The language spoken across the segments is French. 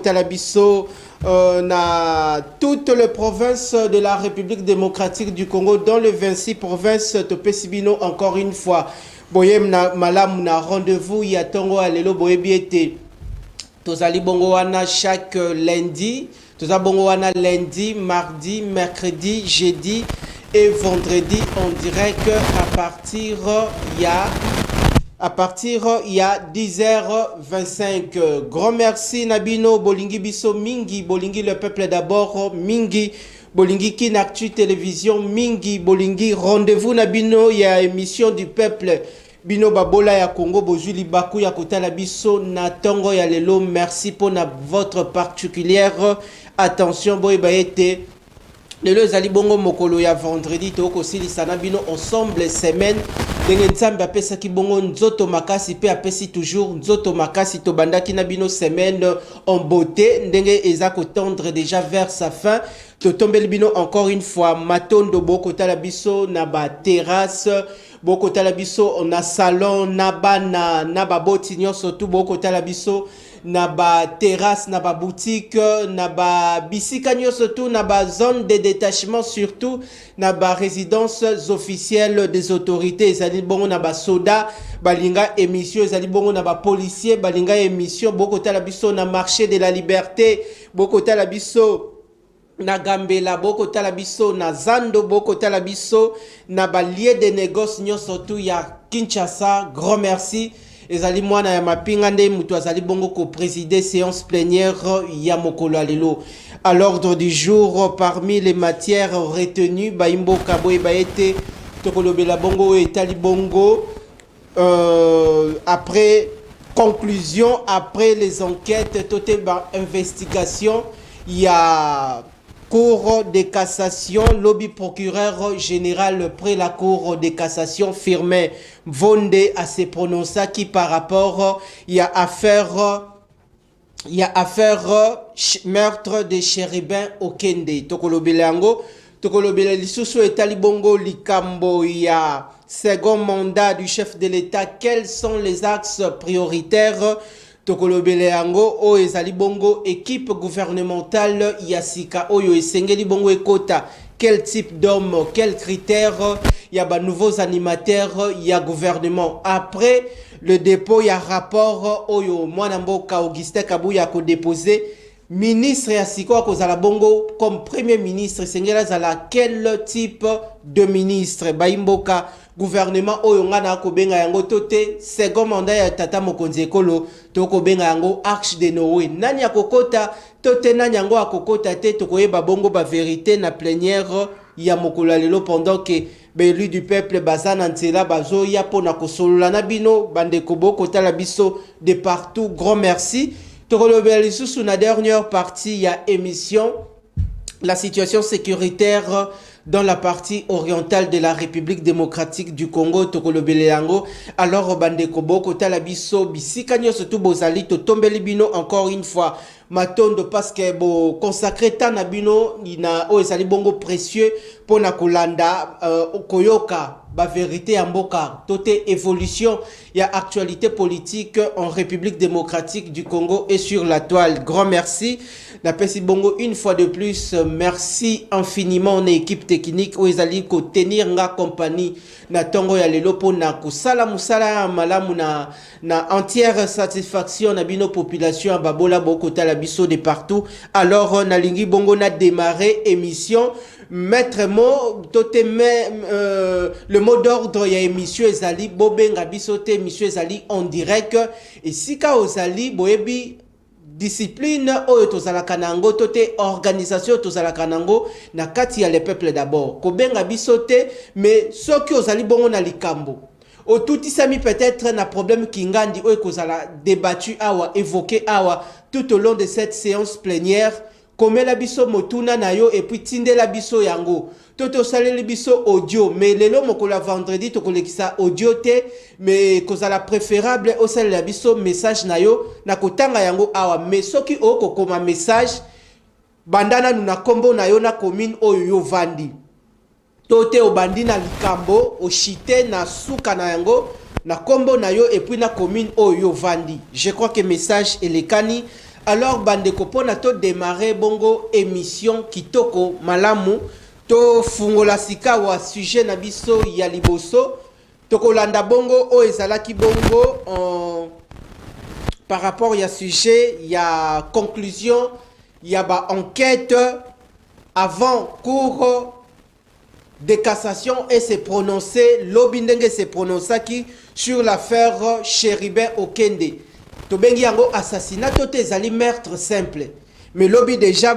Talabiso na toutes les provinces de la République démocratique du Congo, dans les 26 provinces Topesibino encore une fois. Boyem na malam na rendez-vous ya tongo alelo boyebiete. Tozali bongo wana chaque lundi, tozali bongo wana lundi, mardi, mercredi, jeudi et vendredi en direct à partir il y a 10h25. Grand merci Nabino Bolingi Biso Mingi, Bolingi le peuple d'abord, Mingi Bolingi Kinactu Télévision, Mingi Bolingi rendez-vous Nabino, il y a émission du peuple Bino Babola ya Congo, Bozuli Baku ya Kotala Biso, Natongo ya Lelo, merci pour votre particulière attention, Boy Baete. Le zali bongo mokolo ya vendredi toko sili sana bino ensemble semaine ndenge nzambe apesa ki bongo nzoto makasi pe apesi toujours nzoto makasi to bandaki na bino semaine en beauté ndenge ezako tendre déjà vers sa fin to tombeli bino encore une fois matondo boko tala biso na ba terrasse boko tala biso na salon na bana na ba boti nyonso tout boko tala biso na ba terrasse, na ba boutique, na ba bisika surtout, na ba zone de détachement surtout, na ba résidences officielles des autorités, ezali bongo na ba soda, balinga émission, ezali bongo na ba policier, balinga émission, boko tala biso na marché de la liberté, boko tala biso na Gambela, boko tala biso na Zando, boko tala biso na ba lieu de négoce surtout ya Kinshasa, grand merci. Ezali mwana ya mapinga nde mutu azali bongo ko présider séance plénière ya mokolo alelo. À l'ordre du jour, parmi les matières retenues, baimbo kaboy baete tokolobela bongo etali bongo après conclusion, après les enquêtes, toute investigation, il y a Cour de cassation, lobby procureur général près la Cour de cassation Firmin Vonde à se prononcer qui par rapport il y a affaire meurtre de Chérubin Okende. Tokolobelango, Tokolobele lisusu etali bongo likambo ya second mandat du chef de l'État. Quels sont les axes prioritaires? Tokolobele yango o ezali bongo équipe gouvernementale yasika oyo esengeli bongo ekota quel type d'homme, quels critères, il y a nouveaux animateurs, il y a gouvernement. Après le dépôt, il y a rapport oyo mwana mboka Augustin Kabuya ko déposé ministre yasiko kozala bongo comme premier ministre sengela zala quel type de ministre baimboka gouvernement oyo ngana ko benga yango tote second mandat ya tata mokonzi ekolo to ko benga yango arche de Noé nani akokota tote nani yango akokota te to koyeba bongo ba vérité na plénière ya mokolo lelo pendant que l'élu du peuple bazana ntela bazo ya pona kosolola na bino bande koboko tala biso de partout. Grand merci. Tokolobeli sous la dernière partie, il y a émission, la situation sécuritaire dans la partie orientale de la République démocratique du Congo, Tokolobeli yango. Alors, bande koboko talabiso, bisikanyo surtout bozali, to tombeli bino encore une fois. Matondo parce que bo consacré tanabino, ina o ezali bongo précieux pour na kolanda koyoka. Ba vérité en boka, toute évolution, il y a actualité politique en République démocratique du Congo et sur la toile. Grand merci. La Pessi Bongo une fois de plus, merci infiniment en équipe technique où ils allaient tenir nga compagnie na tongo ya lelo po na kusala musala malamu na entière satisfaction na bino population babola boko tala biso de partout. Alors na lingi bongo na démarré émission. Maître mot, le mot d'ordre, il y a émission Ezali, Bobenga bisote, émission Ezali en direct. Et si ka Ozali, boebi discipline, oyo tozala kanango, tote organisation tozala kanango, na kati ya le peuple d'abord. Kobenga bisote, mais ce qui Ozali bongo na likambo. Au tout isami peut-être na problème kingandi, oyo kozala débattu awa, évoqué awa, tout au long de cette séance plénière. Comme la biso motuna na yo et puis tinde la biso yango toto saleli biso audio mais lelo mokola vendredi to kolekisa audio te mais kozala préférable au sel la biso message na yo na kotanga yango awa mais soki oko koma message bandana nuna kombo na yo na commune oyo yo vandi tote obandi na likambo o chite na suka na yango na kombo na yo et puis na commune oyo yo vandi. Je crois que message elekani Alors bandeko pona to démarrer bongo émission kitoko malamu to fungola sika wa sujet na biso ya liboso to kolanda bongo o ezalaki bongo par rapport ya sujet ya conclusion ya ba enquête avant cours de cassation et se prononcer l'obindenge se prononçaki sur l'affaire Chéribin Okende. Tobengi yango assassinat to ezali meurtre simple. Mais lobi déjà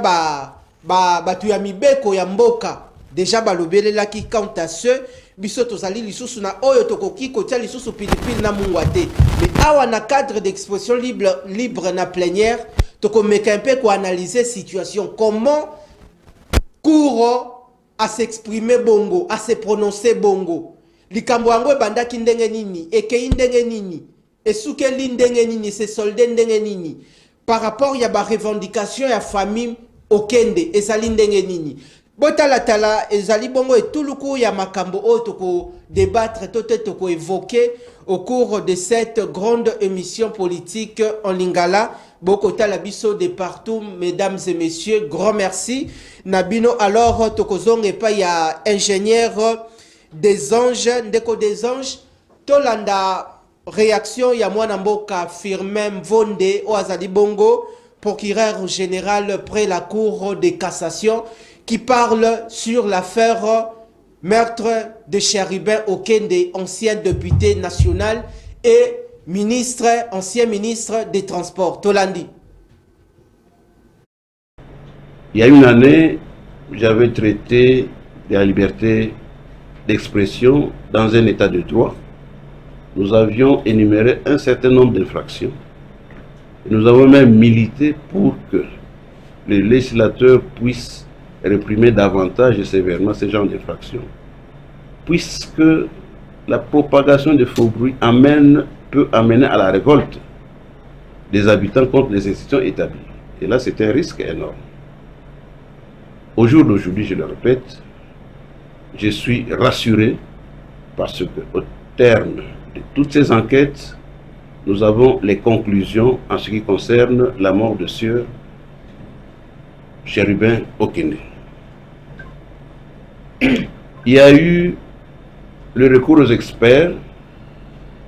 tu ya mibeko ya mboka déjà balobelelaki quant à ce biso tozali lisusu na oyo tokoki kotia lisusu pilipili na mungwate. Mais awa na cadre d'expression libre na plénière tokomeka un peu ko analyser situation comment cours à s'exprimer bongo, à se prononcer bongo. Likambo yango ebandaki ndenge nini, ekei ndenge nini, esukeli ndenge nini, se solde ndenge nini. Par rapport ya ba revendication ya famille Okende, ezali ndenge nini. Botala tala ezali bongo etuluku ya makambo oyo toko débattre toko évoquer au cours de cette grande émission politique en lingala. Boko tala biso de partout, mesdames et messieurs, grand merci. Nabino alors tokozonge pa ya ingénieur des anges, ndeko des anges, tolanda réaction ya mwana mboka Firmin Mvonde o azali bongo, procureur général près la cour de cassation, qui parle sur l'affaire meurtre de Chéribin Okende, ancien député national et ancien ministre des Transports. Tolandi. Il y a une année, j'avais traité de la liberté d'expression dans un état de droit. Nous avions énuméré un certain nombre d'infractions. Nous avons même milité pour que les législateurs puissent réprimer davantage et sévèrement ce genre d'infractions. Puisque la propagation de faux bruits peut amener à la révolte des habitants contre les institutions établies. Et là, c'est un risque énorme. Au jour d'aujourd'hui, je le répète, je suis rassuré parce qu'au terme de toutes ces enquêtes, nous avons les conclusions en ce qui concerne la mort de Sieur Chéribin Okende. Il y a eu le recours aux experts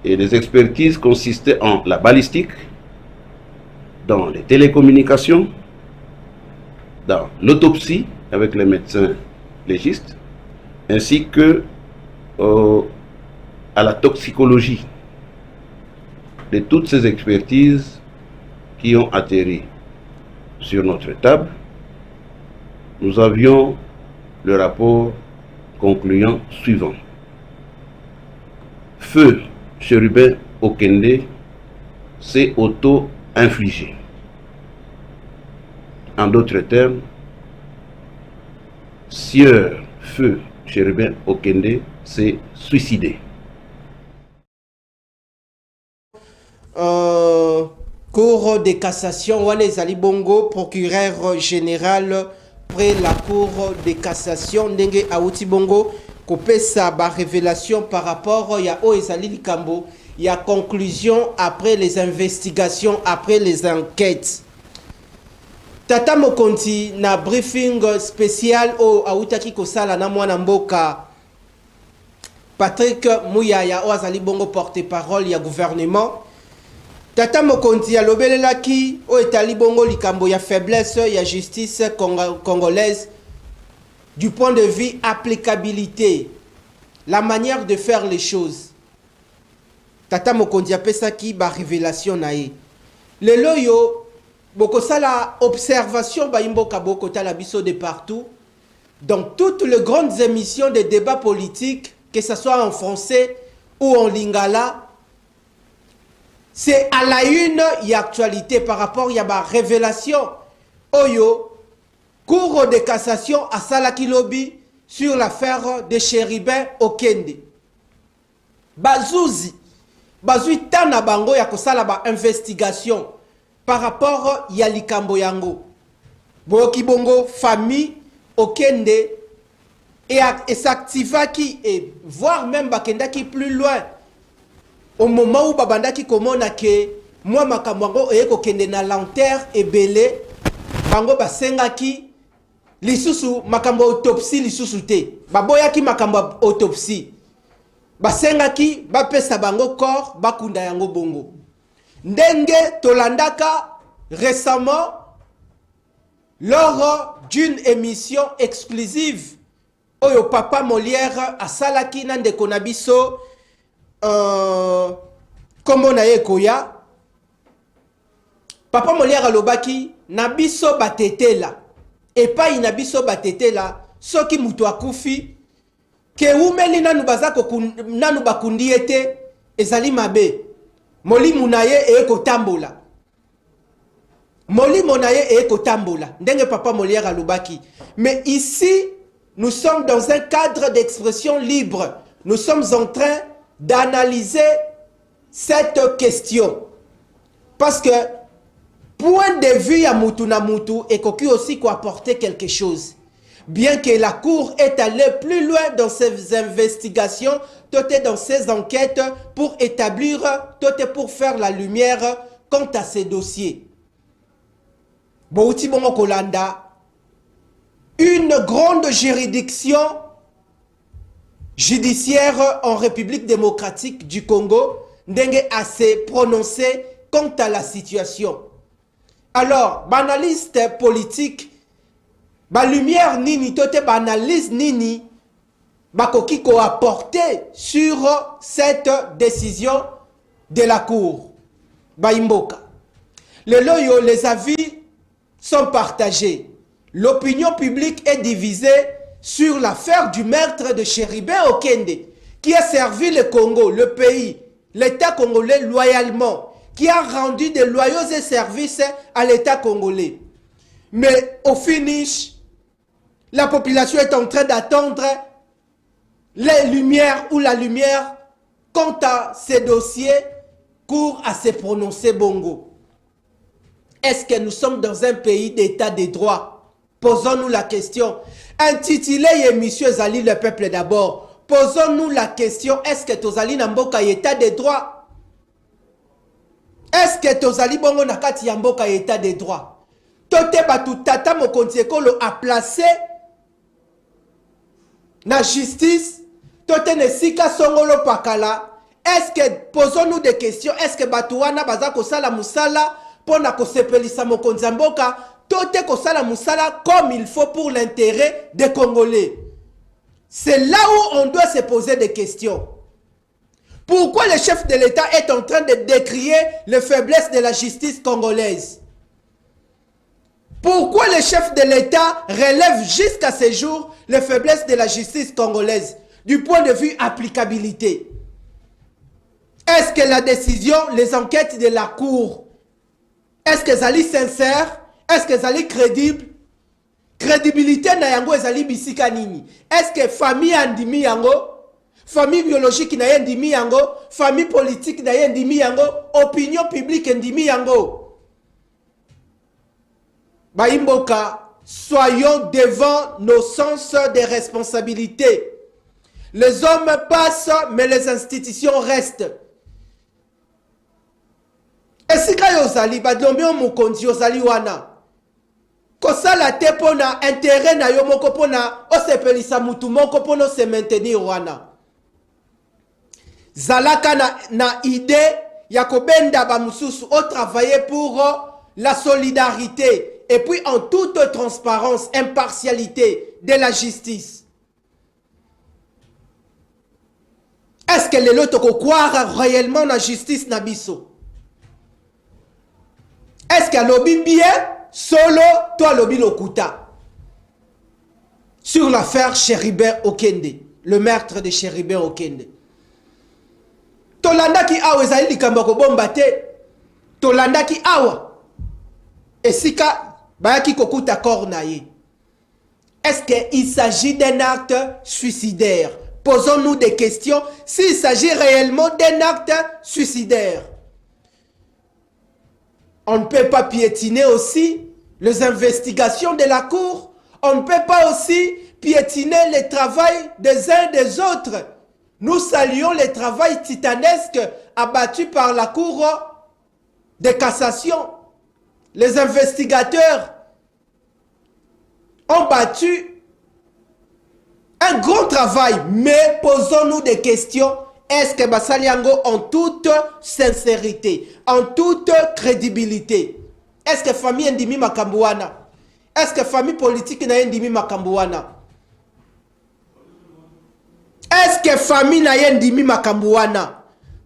et les expertises consistaient en la balistique, dans les télécommunications, dans l'autopsie avec les médecins légistes, ainsi que à la toxicologie. De toutes ces expertises qui ont atterri sur notre table, nous avions le rapport concluant suivant. Feu Chéribin Okende s'est auto-infligé. En d'autres termes, Sieur Feu Chéribin Okende s'est suicidé. Cour de cassation, Wane Zali Bongo, procureur général près la cour de cassation, Ndenge Aouti Bongo, Kopesa ba révélation par rapport à Oezali Likambo, il y a conclusion après les investigations, après les enquêtes. Tata Mokonti na briefing spécial au Aoutaki Kosala na mwana mboka Patrick Mouyaya Oazali Bongo porte-parole ya gouvernement. Tata Mokonti ya lobelelaki o etali bongo likambo ya faiblesse ya justice congolaise du point de vue applicabilité, la manière de faire les choses. Tata Mokonti apesaki ba révélation nae. Le loyo boko sala observation ba imboka boko tala biso de partout dans toutes les grandes émissions de débats politiques, que ce soit en français ou en lingala. C'est à la une, il y a actualité par rapport à la révélation. Oyo, cour de cassation à Salaki Lobby sur l'affaire de Chéribin Okende. Bazouzi, bazui tana bango ya kosala ba investigation par rapport à Likambo Yango. Boki bongo, famille Okende, et s'activa qui, et voire même Bakenda qui plus loin. Au moment où babanda ki komona ke moi makamwango eko kende na lanterre ebele bango basengaki lisusu makambo autopsie lisusu te baboyaki makambo autopsie basengaki bapesa bango corps bakunda yango bongo ndenge tolandaka récemment lors d'une émission exclusive oyo papa Molière asalaki na ndeko na biso kombo na ye koya papa Molière alobaki na biso batetela epai na biso batetela soki mutu akufi ke umeli nanu bazako nanu bakundi ete ezali mabe molimo na ye ekotambola molimo na ye ekotambola ndenge papa Molière alobaki. Mais ici nous sommes dans un cadre d'expression libre. Nous sommes en train d'analyser cette question parce que point de vue ya mutu na mutu ekoki aussi ko apporter quelque chose. Bien que la Cour est allée plus loin dans ses investigations, tout est dans ses enquêtes pour établir, tout est pour faire la lumière quant à ces dossiers. Bouti Bongo Kolanda, une grande juridiction judiciaire en République démocratique du Congo, ndenge a se prononcé quant à la situation. Alors, banaliste politique, ba lumière nini, tote banalise nini, bakoki ko apporter sur cette décision de la Cour. Baimboka. Le loyo, les avis sont partagés. L'opinion publique est divisée sur l'affaire du meurtre de Chéribin Okende, qui a servi le Congo, le pays, l'État congolais loyalement, qui a rendu de loyaux services à l'État congolais. Mais au finish, la population est en train d'attendre les lumières ou la lumière quant à ces dossiers pour à se prononcer bongo. Est-ce que nous sommes dans un pays d'état de droit? Posons-nous la question. Intitulé émission Zali le peuple d'abord. Posons-nous la question, est-ce que Tozali Namboka état de droit? Est-ce que Tozali Bongo Nakati Yamboka état de droit? Tote batu tata mokonzi ekolo a placé na justice. Tote ne sika songolo pakala. Est-ce que, posons-nous des questions, est-ce que batuwana baza kosala musala pona kosepelisa mokonzi mboka? Tote kosala musala comme il faut pour l'intérêt des Congolais. C'est là où on doit se poser des questions. Pourquoi le chef de l'État est en train de décrier les faiblesses de la justice congolaise? Pourquoi le chef de l'État relève jusqu'à ce jour les faiblesses de la justice congolaise du point de vue applicabilité? Est-ce que la décision, les enquêtes de la Cour, est-ce qu'elles sont sincères? Est-ce qu'elles sont crédibles? Crédibilité na yango ezali bisika nini? Est-ce que famille andimi yango? Famille biologique na yendimi yango? Famille politique na yendimi yango? Opinion publique ndimi yango? Baimboka, soyons devant nos sens de responsabilité. Les hommes passent, mais les institutions restent. Esika yozali, badlombi omukonzi yozali wana. Kosala te pona intérêt na yo moko pona osepelisa mutu moko pona se maintenir wana. Zalaka na idée ya kobenda ba mususu au travailler pour la solidarité et puis en toute transparence, impartialité de la justice. Est-ce que les loto ko croire réellement la justice na biso? Est-ce que lobby bien solo toi lobby lokuta sur l'affaire Chéribin Okende, le meurtre de Chéribin Okende? Tolanda ki awa ezali likambo ko bomba te. Tolanda ki awa esika bayaki kokuta corps ye. Est-ce qu'il s'agit d'un acte suicidaire? Posons-nous des questions s'il s'agit réellement d'un acte suicidaire. On ne peut pas piétiner aussi les investigations de la Cour. On ne peut pas aussi piétiner le travail des uns et des autres. Nous saluons le travail titanesque abattu par la Cour de cassation. Les investigateurs ont battu un grand travail, mais posons-nous des questions. Est-ce que Basaliango, en toute sincérité, en toute crédibilité, est-ce que famille Ndimi Makambouana, est-ce que famille politique na Ndimi Makambouana, est-ce que famille na Ndimi Makambouana,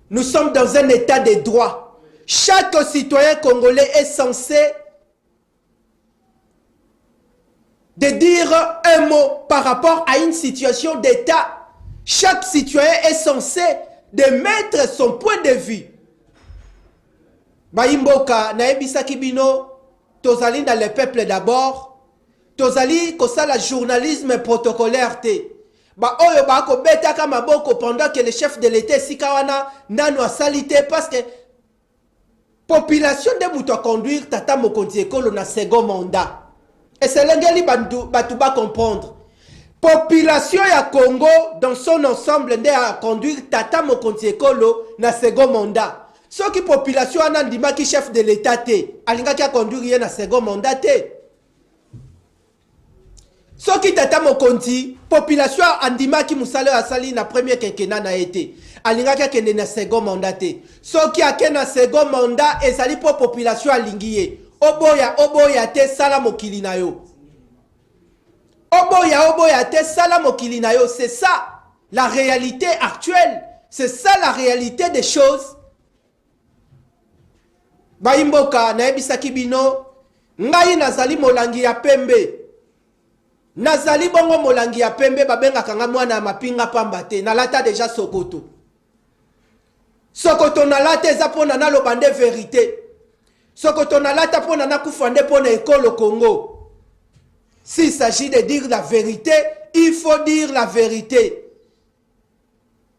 nous sommes dans un état de droit. Chaque citoyen congolais est censé de dire un mot par rapport à une situation d'état. Chaque citoyen est censé de mettre son point de vue. Baimboka, naebisa kibino, tozali dans le peuple d'abord, tozali kosala journalisme protocolaire te. Ba oyo ba ko beta kama boko pendant que le chef de l'État sikawana nano asalite parce que population de muto conduire tata mokonzi ekolo na second mandat. Et c'est l'engeli batuba comprendre. Population ya Congo dans son ensemble nde a conduire tata mokonzi ekolo na second mandat. Ce qui population anandima ki chef de l'État te, alinga ki a conduire na second mandat te. Ce qui tata mokonzi population andima ki musale asali na premier quinquennat na été. Alinga ki kende na second mandat te. Ce qui a ken na second mandat ezali po population alingiye. Oboya te sala mokili na yo. Oboya te sala mokili na yo. C'est ça la réalité actuelle. C'est ça la réalité des choses. Baimboka na ebisaki bino ngai nazali molangi ya pembe. Nazali bongo molangi ya pembe babenga kanga mwana mapinga pamba te. Nalata déjà Sokoto. Sokoto nalata eza pona na lobande vérité. Sokoto nalata pona na kufande pona ekolo Congo. S'il s'agit de dire la vérité, il faut dire la vérité.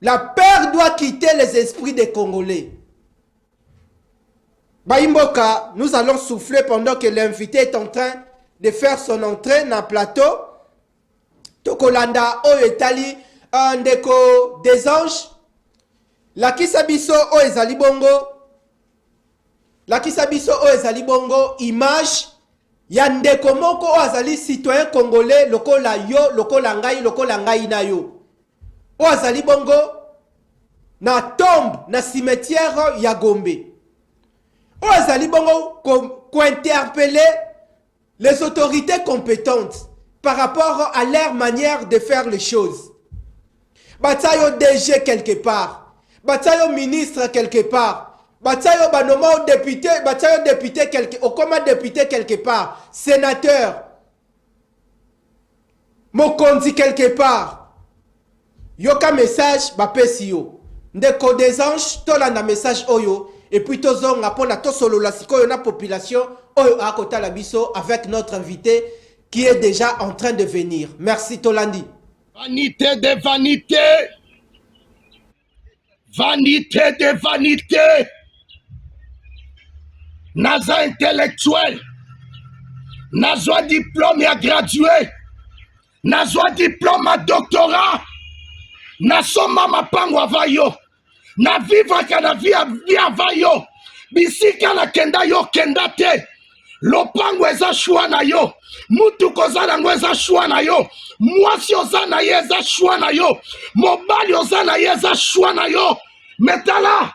La peur doit quitter les esprits des Congolais. Baimboka, nous allons souffler pendant que l'invité est en train de faire son entrée dans le plateau. Tokolanda o etali ndeko des anges. La kisabiso o ezali bongo. La kisabiso o ezali bongo image ya ndeko moko o azali citoyen congolais lokola yo, lokola ngai na yo. O azali bongo na tombe na cimetière ya Gombe. O azali bongo ko interpeller les autorités compétentes par rapport à leur manière de faire les choses. Batayo DG quelque part, batayo ministre quelque part, batayo banoma au député, batayo député quelque, au comment député quelque part, sénateur, mokonzi quelque part. Yoka message bapesi yo. Ndeko des anges tolanda message oyo et puis tozonga pona to solo la sikoyo na population oyo akota la biso avec notre invité qui est déjà en train de venir. Merci Tolandi. Vanité de vanité. Vanité de vanité. Naza intellectuel. Naza diplôme à gradué. Naza diplôme à doctorat. Nasoma mapango avayo. Na vivre kana via avayo. Bisika na kenda yo kenda te. Lopango eza shwa na yo. Mutu kozana ngo eza shwa na yo. Mwasi ozana ye eza shwa na yo. Mobali ozana ye eza shwa na yo. Metala.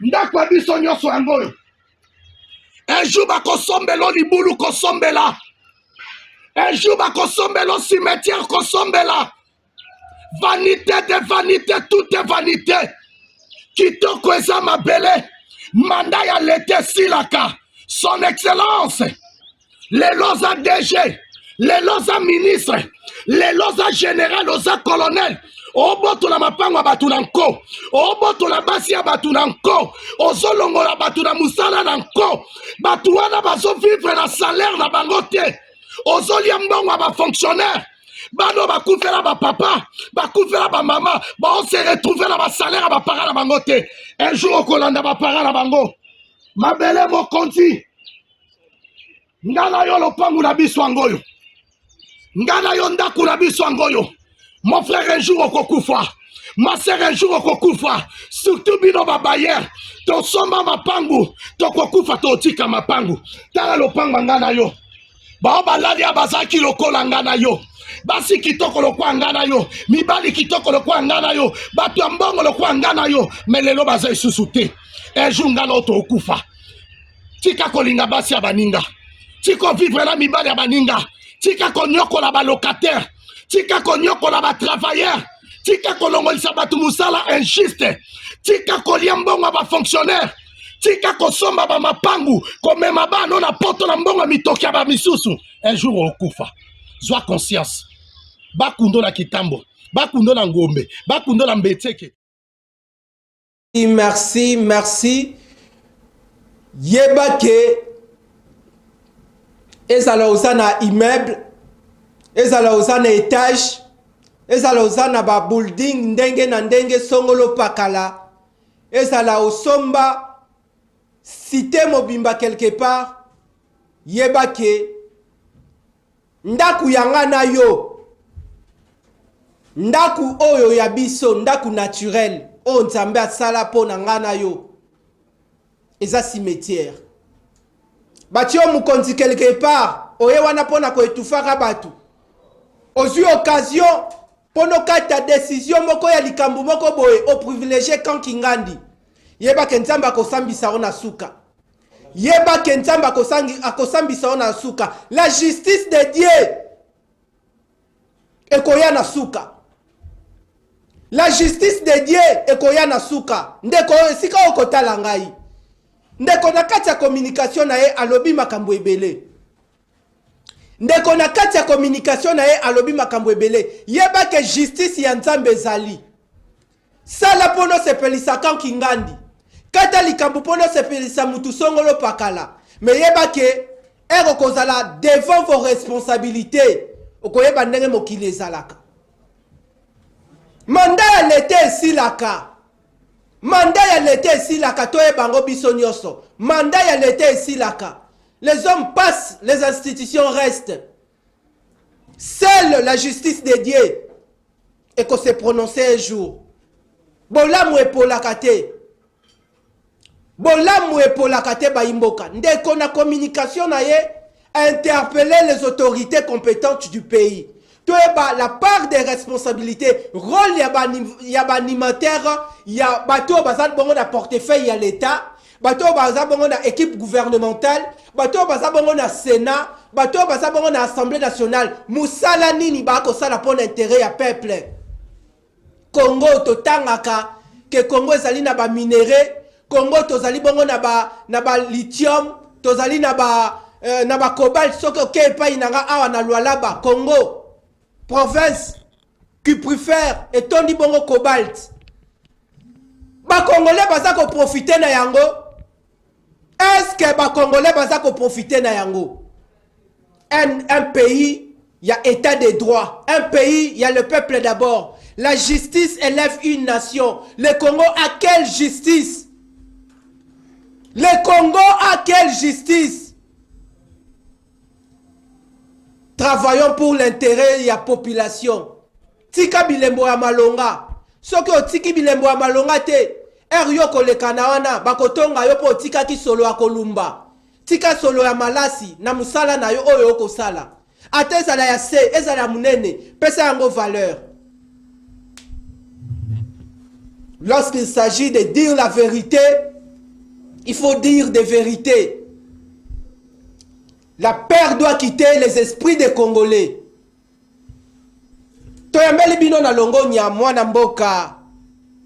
Ndakwa biso nyoso yango. Un jour bakosombelo libulu kosombela. Un jour bakosombelo cimetière kosombela. Vanité de vanité, tout est vanité. Kitoko eza mabele. Manda ya l'été silaka. Son excellence. Les loza DG. Les loza ministre. Les loza général, loza colonel. Oboto la mapango batu nanko. Oboto la basi ya batu nanko. Ozolongo la batu na musala nanko. Batu wana bazo vivre na salaire na bangote. Ozolia mbongo ba fonctionnaire. Bano bakufela ba papa, bakufela ba mama, ba on se retrouver na ba salaire ba para na bangote. Un jour okolanda ba para na bango. Mabele mokonzi. Ngana yo lopangu na biso angoyo. Ngana yo ndaku na biso angoyo. Mon frère un jour okokufa. Ma sœur, un jour, okokufa. Surtout bino babayer. To somba mapangu. To kokufa to tika mapangu. Tala lopanga ngana yo. Ba baladi abazaki lokola ngana yo. Basi kitoko lokwa ngana yo. Mibali kitoko lokwa ngana yo. Batu ambongo lokwa ngana yo. Melelo baza isusu te. Un jour ngana oto okufa. Tika kolinga basi ya baninga. Tika vivre na mibali ya baninga. Tika konyoko la ba locataire. Tika konyoko la ba travailleur. Tika kolongolisa batu musala injuste. Tika kolia mbongo ba fonctionnaire. Tika kosomba ba mapangu. Komema bano na poto na mbongo mitoki ya ba misusu. Un jour okufa. Zwa conscience. Bakundo na kitambo. Bakundo na ngombe. Bakundo na mbeteke. Merci, merci. Yebake. Ezala osana immeuble. Ezala osana étage. Ezala osana ba building ndenge na ndenge songolo pakala. Ezala osomba cité mobimba quelque part. Yebake. Ndaku yanga na yo. Ndaku oyo ya biso, ndaku naturel. O nzambe asala po na nga na yo. Eza cimetière. Bati o mukonzi quelque part. Oye wana po na ko etufaka batu. Ozui occasion pono kata décision moko ya likambu moko boye o privilégié quand kingandi. Yeba ke nzambe akosambisa ona suka. Yeba ke nzambe akosambisa ona suka. La justice de Dieu ekoya na suka. La justice de Dieu ekoya na suka. Ndeko esika okotala ngai. Ndeko na kati ya communication na ye alobi makambo ebele. Ndeko na kati ya communication na ye alobi makambo ebele. Yeba ke justice ya nzambe ezali. Sala pono sepelisa kan kingandi. Kata likambo pono sepelisa mutu songolo pakala. Mais yeba ke ero kozala devant vos responsabilités. Okoyeba ndenge mokili ezalaka. Manda ya lete silaka. Manda ya lete silaka toye bango biso nyoso. Manda ya lete silaka. Les hommes passent, les institutions restent. Seule la justice de Dieu est qu'on s'est prononcé un jour. Bolamu epolakate. Bolamu epolakate ba imboka. Ndeko na communication na ye interpeller les autorités compétentes du pays. Toeba la part des responsabilités, rôle ya ba animateur, ya bato bazal bongo na portefeuille ya l'état, bato bazal bongo na équipe gouvernementale, bato bazal bongo na sénat, bato bazal bongo na assemblée nationale. Musala nini ba ko sala pour l'intérêt ya peuple. Congo totangaka que Congo ezali na ba minéraux, Congo tozali bongo na ba lithium, tozali na ba cobalt soko ke pa inanga awa na Lualaba Congo. Province qui préfère et tondi bongo cobalt. Ba Congolais baza ko profiter na yango. Est-ce que ba Congolais baza ko profiter na yango? Un pays, il y a état de droit. Un pays, il y a le peuple d'abord. La justice élève une nation. Le Congo a quelle justice? Le Congo a quelle justice? Travaillons pour l'intérêt de la population. Tika bilembo ya malonga. Soki otiki bilembo ya malonga te. Yoko le kanawana. Bakotonga yopo tika ki solo ya kolumba. Tika solo ya malasi. Na musala na yo oyo yoko sala. Ate ezala ya se. Ezala ya munene. Pesa yango valeur. Lorsqu'il s'agit de dire la vérité, il faut dire des vérités. La paix doit quitter les esprits des Congolais. Toyambeli bino na longo nya mwana mboka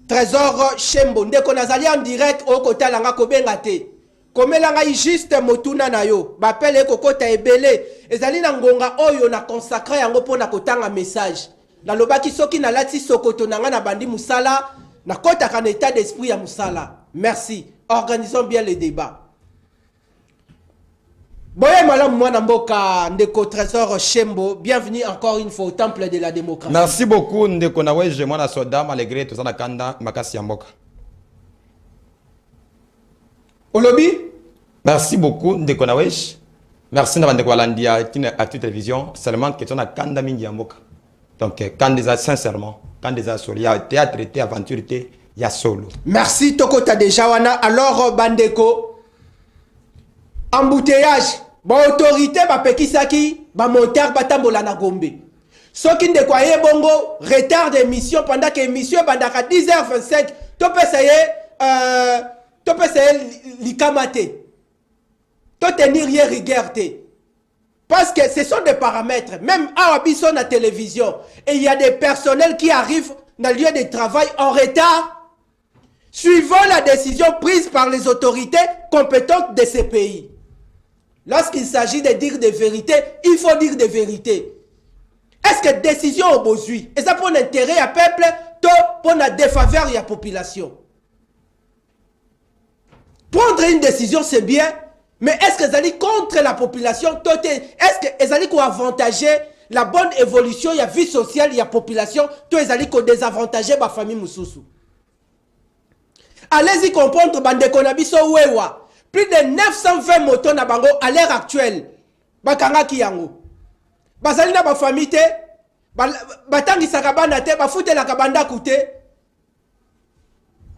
Trésor Shembo ndeko nazali en direct au kota langa kobenga te. Komela ngai juste motuna na yo. Bapele kokota ebele ezali na ngonga oyo na consacrer yango pona kotanga message. Na lobaki soki na lati sokoto nanga na bandi musala na kota kan état d'esprit ya musala. Merci. Organisons bien le débat. Boye malam mwana mboka ndeko Trésor Shembo, bienvenue encore une fois au temple de la démocratie. Merci beaucoup ndeko na weje mwana soda malgré tout ça na kanda makasi ya mboka. Olobi? Merci beaucoup ndeko na weje. Merci na bandeko balandia à toute télévision seulement que tu na kanda mingi ya mboka. Donc, quand déjà, sincèrement, quand déjà, il y a théâtre, il y a aventure, il y a solo. Merci Toko Tadejawana. Alors, Bandeko, embouteillage, autorité, pekisaki, monteur, batambola na Gombe. Ce qui ne croyait bongo, retard d'émission pendant que l'émission est à 10h25, tu peux essayer l'ikamate. Tu tenir rien rigueur. Parce que ce sont des paramètres. Même à Abisso na télévision, et il y a des personnels qui arrivent dans le lieu de travail en retard, suivant la décision prise par les autorités compétentes de ces pays. Lorsqu'il s'agit de dire des vérités, il faut dire des vérités. Est-ce que décision au besoin? Et ça pour l'intérêt à peuple, pour la défaveur à la population. Prendre une décision, c'est bien, mais est-ce que ça allait contre la population? Est-ce que ça allait avantager la bonne évolution, il y a vie sociale, il y a population, tout ça allait désavantager ma famille Moussoussou? Allez-y comprendre, bande konabiso wewa. Plus de 920 motos na bango à l'heure actuelle. Bakanga kiyango. Bazali na ba famille te, batangi sakabana te, bafute la kabanda koute.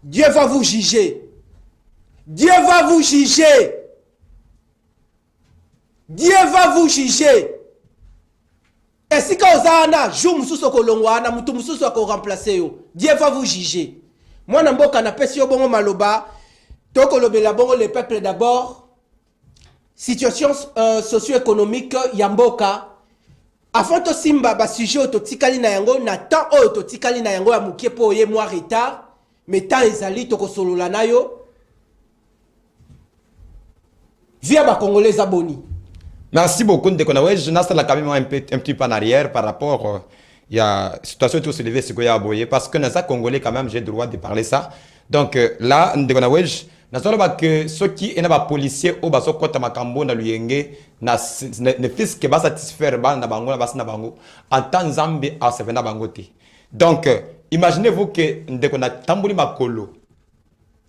Dieu va vous juger. Dieu va vous juger. Dieu va vous juger. Et si quand ozana, jou mususu kolongwana, mutu mususu ko remplacer yo. Dieu va vous juger. Moi namboka na pesi yo bongo maloba. Toko lobela bongo le peuple d'abord. Situation socio-économique yamboka. Afin to simba ba sujet to tikali na yango na temps to tikali na yango ya mukie po ye moi retard. Mais temps ezali toko solola na yo. Via ba congolais aboni. Merci beaucoup, Ndekonawé. Je n'ai quand même un petit peu en arrière par rapport il y a situation tout se lever ce qu'il y a aboyé parce que dans ça congolais quand même j'ai le droit de parler ça. Donc là Ndekonawé, na solo que ceux qui est pas policier au baso kota makambo na luyenge na ne fils que va satisfaire ba na bango na bas na bango en temps Nzambe a se vena bango te. Donc imaginez-vous que Ndekona tambuli makolo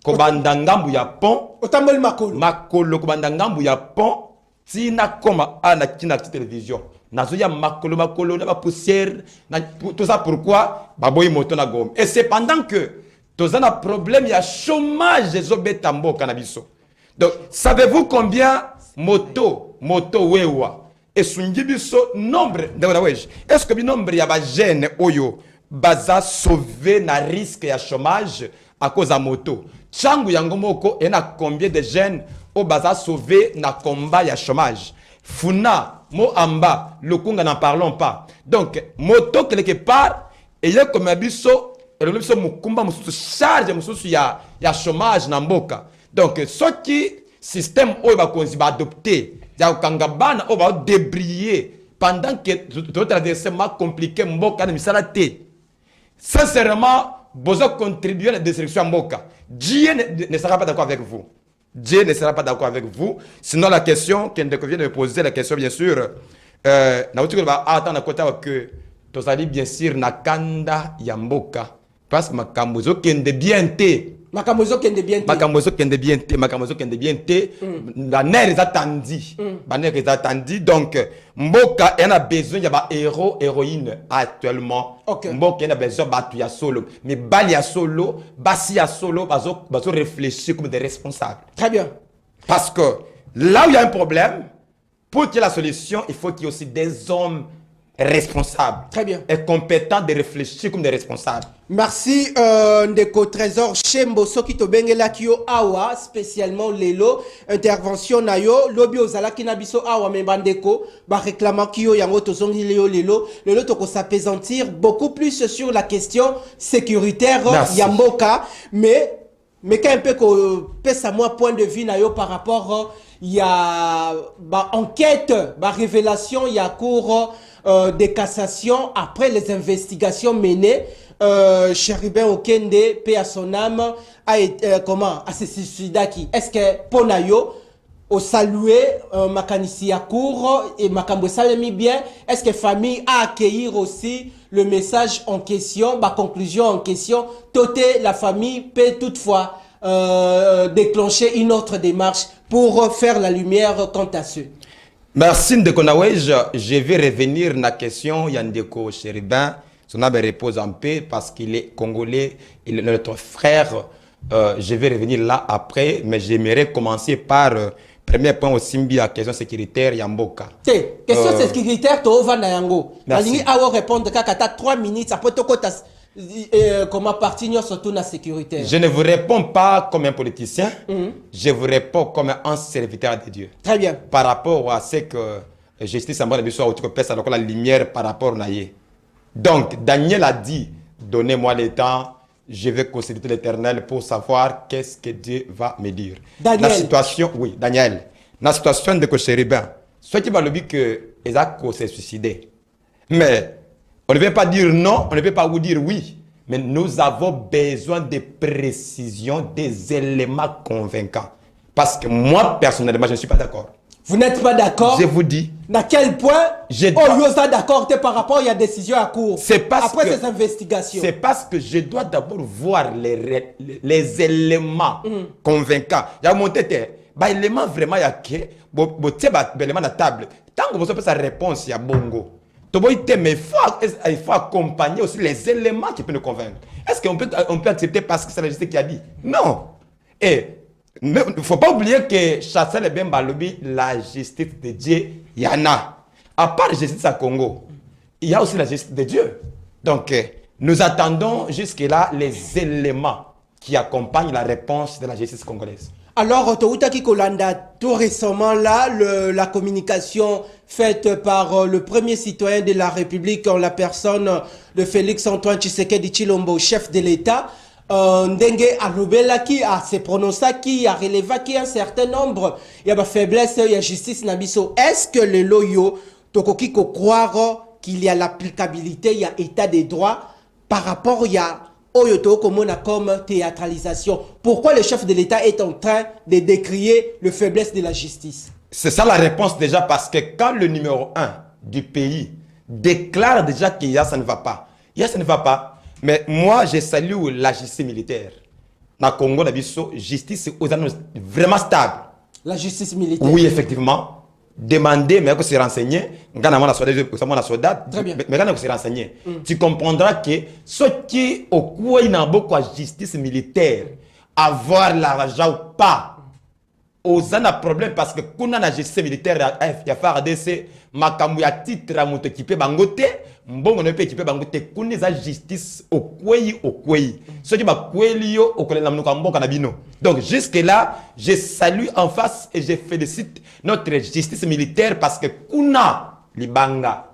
ko bandangambu ya pont otamboli makolo ko bandangambu ya pont tina koma ana tina télévision nazoya makolo na ba poussière na tout ça pourquoi baboyi moto na gom et c'est pendant que tous un problème il y a chômage des obetambo cannabiso. Donc savez-vous combien moto wewa et sungibiso nombre est-ce que le nombre il y a ba jeune oyo baza sauver na risque ya chômage à cause de moto changu yango moko et na combien de jeunes au baza sauver na combat ya chômage funa mo amba le kunga n'en parlons pas. Donc moto quelque part et y a comme abiso et le mukumba mususu charge mususu ya chômage na mboka. Donc ce qui système oyo ba konzi ba adopter ya kangabana o ba débrayer pendant que tout traversement compliqué mboka na misala te. Sincèrement, besoin contribuer à la destruction mboka. Dieu ne sera pas d'accord avec vous. Dieu ne sera pas d'accord avec vous. Sinon la question qui vient de me poser la question bien sûr na uti ba attendre côté que tozali bien sûr na kanda ya mboka parce que makambo zo kende bien te la nerf est attendue donc mboka en a besoin y a ba héros héroïne actuellement mboka en a besoin batu ya solo mais bali ya solo basi ya solo bazo réfléchir comme des responsables. Très bien. Parce que là où il y a un problème pour qu'il y ait la solution il faut qu'il y ait aussi des hommes responsables. Très bien. Et compétents de réfléchir comme des responsables. Merci Ndeko Trésor Chembo soki to bengela kyo awa spécialement lelo intervention na yo lobi ozala kina biso awa me bandeko ba réclamant kyo yango tozongi lelo to ko s'apaisantir beaucoup plus sur la question sécuritaire yamboka mais quand un peu ko pesa moi point de vue na yo par rapport il y a ba enquête ba révélation il y a cours de cassation après les investigations menées. Chérubin Okende, paix à son âme, a se suicidé. Est-ce que Ponayo, au salué, Makanisi à court et Makambo Salemi bien, est-ce que famille a accueillir aussi le message en question, ma conclusion en question, toté la famille peut toutefois déclencher une autre démarche pour faire la lumière quant à ce. Merci Ndeko Nawej, je vais revenir na question Yandeko Chérubin. son âme repose en paix parce qu'il est congolais, il est notre frère. Je vais revenir là après, mais j'aimerais commencer par premier point au Simbi, la question sécuritaire Yamboka. Question sécuritaire, tu vas Yango. Merci. Je vais répondre à 3 minutes, après tu comment partir surtout la sécurité. Je ne vous réponds pas comme un politicien, je vous réponds comme un serviteur de Dieu. Très bien. Par rapport à ce que justice en bonne soit la lumière par rapport à Naye. Donc, Daniel a dit, donnez-moi le temps, je vais consulter l'Éternel pour savoir qu'est-ce que Dieu va me dire. Daniel. La situation, oui, Daniel. La situation de Chérubin, soit qui va le dire que Isaac s'est suicidé. Mais on ne peut pas dire non, on ne peut pas vous dire oui. Mais nous avons besoin de précisions, des éléments convaincants. Parce que moi, personnellement, je ne suis pas d'accord. Vous n'êtes pas d'accord? Je vous dis. Dans quel point Je dois- vous êtes d'accord par rapport à la décision à court? C'est parce après que- ces investigations. C'est parce que je dois d'abord voir les éléments convaincants. Il y a mon tête. Bah, élément vraiment, il y a que. Élément de table. Tant que vous avez sa réponse, il y a bongo. Mais il faut accompagner aussi les éléments qui peuvent nous convaincre. Est-ce qu'on peut accepter parce que c'est la justice qui a dit? Non. Et il ne faut pas oublier que Chassel Bemba Lobi, la justice de Dieu, il y en a. À part la justice à Congo, il y a aussi la justice de Dieu. Donc, nous attendons jusque-là les éléments qui accompagnent la réponse de la justice congolaise. Alors, Toutaki Kolanda, tout récemment là, la communication faite par le premier citoyen de la République en la personne de Félix-Antoine Tshisekedi Tshilombo, chef de l'État, Ndenge Alobela qui a se prononcé, qui a relevé qui un certain nombre, il y a des faiblesses, il y a justice Nabiso. Est-ce que le loyo, Tokoki ko croire qu'il y a l'applicabilité, il y a état des droits par rapport, il y a Oyoto comme théâtralisation. Pourquoi le chef de l'État est en train de décrier la faiblesse de la justice? C'est ça la réponse déjà, parce que quand le numéro 1 du pays déclare déjà qu'il y a ça ne va pas. Il y a ça ne va pas. Mais moi, je salue la justice militaire. Dans le Congo, la justice est vraiment stable. La justice militaire. Oui, effectivement. Demander, mais que se renseigner, mais quand on se renseigner, tu comprendras que ce qui au quoi il y a beaucoup de justice militaire, avoir l'argent ou pas, aux un problème parce que quand on a la justice militaire, il y a FARDC, makamou ya titre à monter équipé bangote, bon on ne peut équiper bangote, qu'on a justice au quoi. Ce qui va quoi au quoi la mnukambo kanabino. Donc jusque là, je salue en face et je félicite notre justice militaire parce que kuna libanga,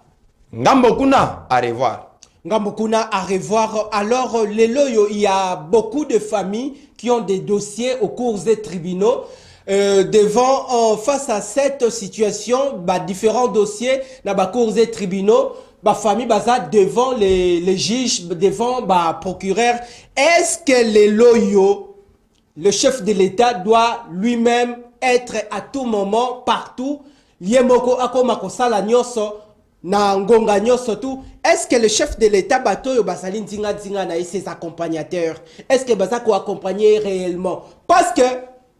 ngambo kuna à revoir. Ngambokuna à revoir. Alors, les loyaux, il y a beaucoup de familles qui ont des dossiers au cours des tribunaux. Face à cette situation, différents dossiers dans les cours des tribunaux, famille devant les juges, devant procureur. Est-ce que les loyaux, le chef de l'État doit lui-même être à tout moment, partout, yemoko akomako sala nyoso, na ngonga nyoso tout? Est-ce que le chef de l'État batoyo basali nzinga na ses accompagnateurs? Est-ce que bazako accompagner réellement? Parce que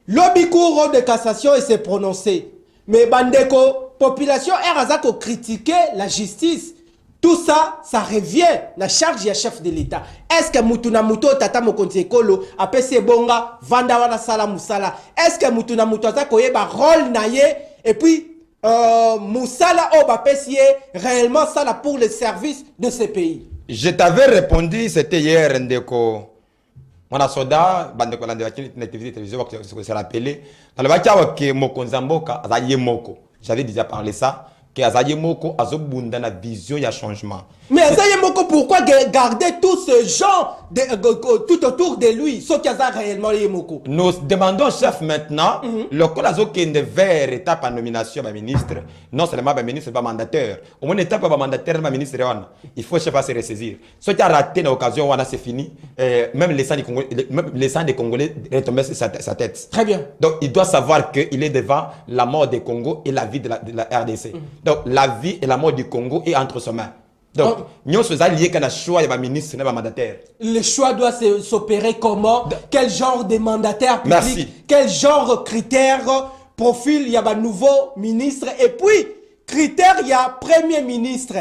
lobby cour de cassation s'est prononcé. Mais bandeko, population erazako critiquer la justice. Tout ça, ça revient la charge du chef de l'État. Est-ce que Mutuna Muto Tata Mokonti Ekolo apese bonga vanda wana sala musala? Est-ce que Mutuna Muto Tata koyeba rôle naye et puis musala oba pesie réellement sala pour le service de ce pays? Je t'avais répondu, c'était hier Ndeko. Mon soda, bandeko la télévision, que c'est rappelé. Dans le bac que Mokonzamboka azaye moko. J'avais déjà parlé ça. Que azaye moko azobunda na vision ya changement. Mais azaye moko, pourquoi garder tout ce genre tout autour de lui, ce qui a réellement yemoko? Nous demandons au chef maintenant, le colazo qui est vers étape en nomination de ministre, non seulement de ministre, pas mandataire. Au moins étape de mandataire, ministre, il faut chef à se ressaisir. Ce qui a raté l'occasion, c'est fini. Même les sangs des Congolais retomber sa tête. Très bien. Donc il doit savoir qu'il est devant la mort des Congo et la vie de la RDC. Donc la vie et la mort du Congo est entre ses mains. Donc, nous sommes liés qu'un choix de ministre et mandataire. Le choix doit s'opérer comment? Quel genre de mandataire public? Merci. Quel genre de critères, profil, il y a un nouveau ministre. Et puis, critères, il y a premier ministre.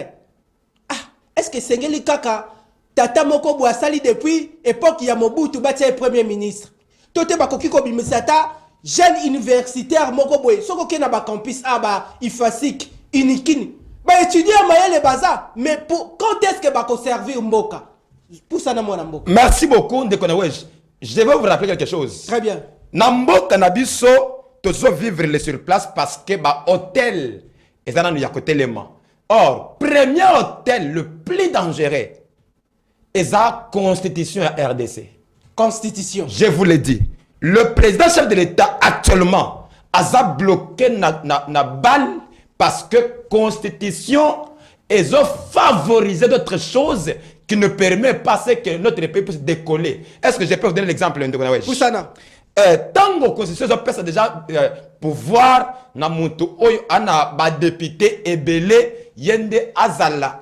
est-ce que sengeli kaka tata moko bo asali depuis époque ya Mobutu batia premier ministre tote bakoki ko bimisata jeune universitaire moko boye soko ke na ba campus aba ifasik inikini ba étudier mayele baza mais pour quand est-ce que ba ko servir mboka pour ça na mona mboka. Merci beaucoup de connaître. Je vais vous rappeler quelque chose. Très bien. Na mboka na biso tozo vivre les sur place parce que ba hôtel ezana ya côté lema. Or, premier hôtel le plus dangereux est la constitution à RDC. Constitution. Je vous l'ai dit. Le président chef de l'État actuellement a bloqué na balle parce que constitution ils ont favorisé d'autres choses qui ne permettent pas que notre pays puisse décoller. Est-ce que je peux vous donner l'exemple de Poussana. Tant que la constitution a déjà pouvoir na mutu oyo ana ba député ebele yende azala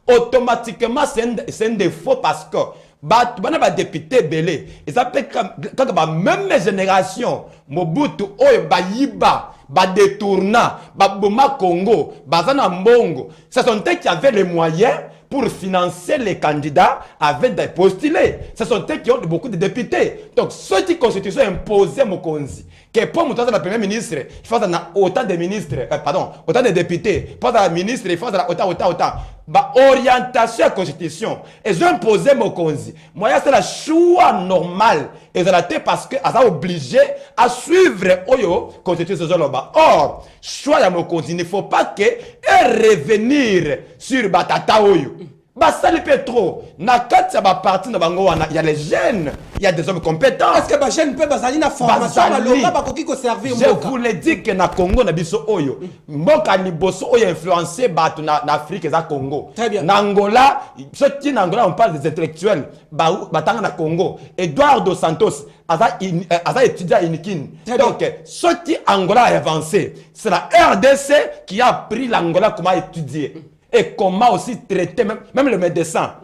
automatiquement c'est un défaut parce que ba député belé ils appellent quand ba même génération Mobutu oyo ba yiba ba détourna ba boma Congo bazana mbongo ce sont eux qui avaient les moyens pour financer les candidats avec des postulés. Ce sont eux qui ont beaucoup de députés. Donc, ce qui constitution imposée Mokonzi, que pour mon le premier ministre, il faut autant de ministres, autant de députés, pour la ministre, il faut autant. Bah, orientation à la constitution. Ils ont imposé Mokonzi. Moi, c'est la choix normal. Ils ont été parce que ils sont obligés à suivre la constitution. Or, choix à Mokonzi, il ne faut pas que revenir sur Batata Oyo. Basali Petro, na kati ya ba parti na bango wana, il y a les jeunes, il y a des hommes compétents. Est-ce que ba jeune peut basali na formation baloka ba koki ko servir mboka? Je vous l'ai dit que na Congo na biso oyo, mboka liboso oyo influencé batu na Afrique za Congo. Très bien. Na Angola, ceux qui na Angola on parle des intellectuels, batanga na Congo. Eduardo Santos aza étudiant inikini. Donc ceux qui Angola a avancé, c'est la RDC qui a appris l'Angola comment étudier. Et comment aussi traiter, même le médecin.